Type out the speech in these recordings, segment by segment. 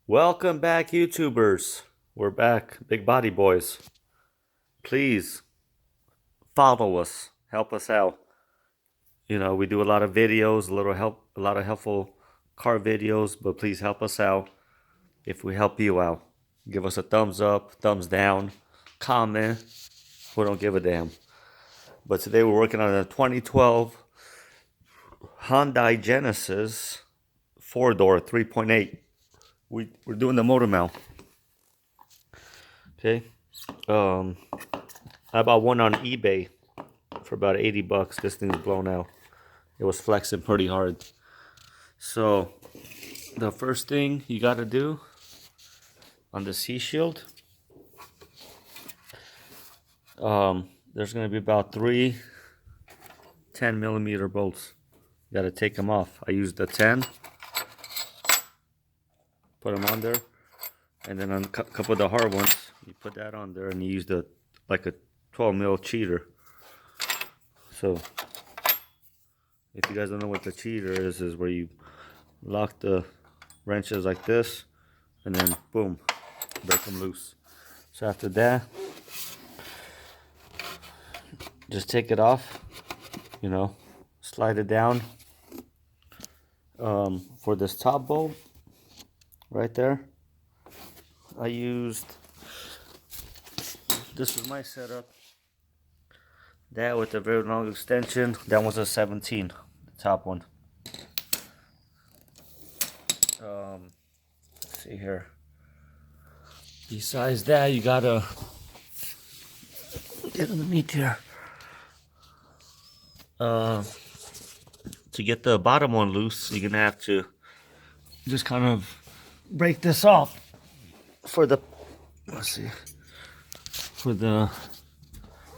Welcome back, YouTubers. We're back, Big Body Boys. Please follow us, help us out. We do a lot of videos, a lot of helpful car videos, but please help us out. If we help you out, give us a thumbs up, thumbs down, comment. We don't give a damn. But today we're working on a 2012 Hyundai Genesis 4-door 3.8. We're doing the motor mount. Okay. I bought one on eBay for about 80 bucks. This thing's blown out. It was flexing pretty hard. So the first thing you got to do on the C-shield, there's going to be about 3 10mm bolts. You got to take them off. I used the 10. Put them on there. And then on a couple of the hard ones, you put that on there and you use like a 12mm cheater. So if you guys don't know what the cheater is where you lock the wrenches like this and then boom, break them loose. So after that, just take it off, slide it down. For this top bolt right there, I used, this was my setup, that with a very long extension. That was a 17, the top one. Let's see here. Besides that, you gotta get underneath here. To get the bottom one loose, you're gonna have to just kind of break this off for the, for the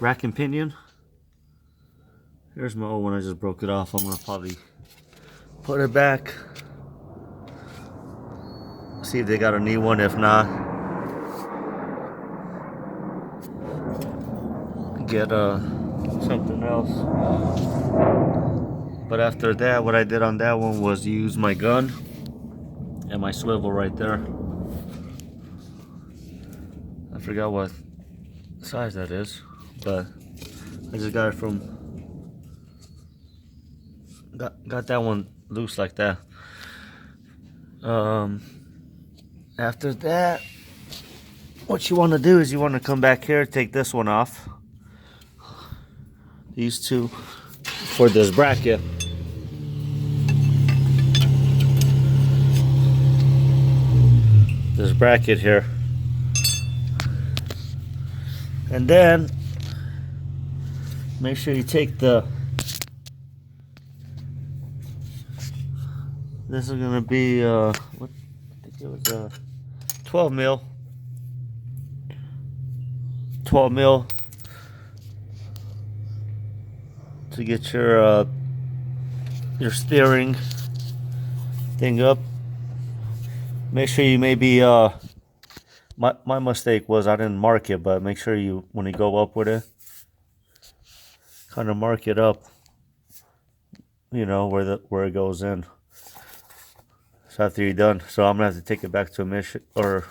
rack and pinion. Here's my old one, I just broke it off. I'm gonna probably put it back, see if they got a new one. If not, get something else. But after that, what I did on that one was use my gun and my swivel right there. I forgot what size that is, but I just got it from, got that one loose like that. After that, what you want to do is you want to come back here, take this one off, these two, for this bracket. This bracket here, and then make sure you take this is gonna be what, I think it was 12 mil to get your steering thing up. Make sure you maybe my mistake was I didn't mark it, but make sure you, when you go up with it, kind of mark it up, where it goes in. So after you're done, so I'm gonna have to take it back to emission, or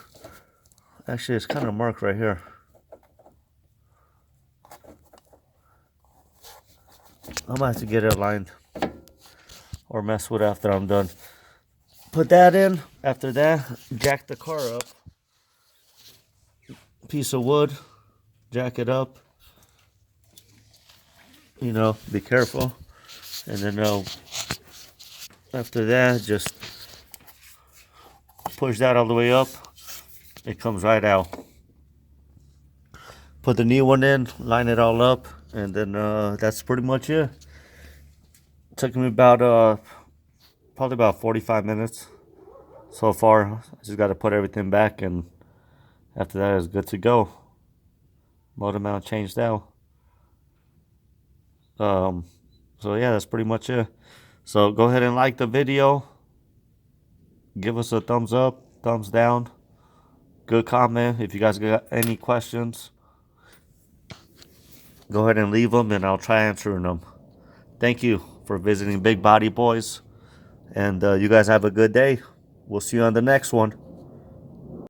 actually it's kind of marked right here. I'm gonna have to get it aligned or mess with it after I'm done. Put that in. After that, jack the car up. Piece of wood, jack it up. Be careful. And then after that, just push that all the way up. It comes right out. Put the new one in, line it all up, and then that's pretty much it. Took me about probably about 45 minutes so far. I just got to put everything back, and after that it's good to go. Motor mount changed out. So yeah, that's pretty much it. So go ahead and like the video, give us a thumbs up, thumbs down, good comment. If you guys got any questions, go ahead and leave them and I'll try answering them. Thank you for visiting Big Body Boys, and you guys have a good day. We'll see you on the next one.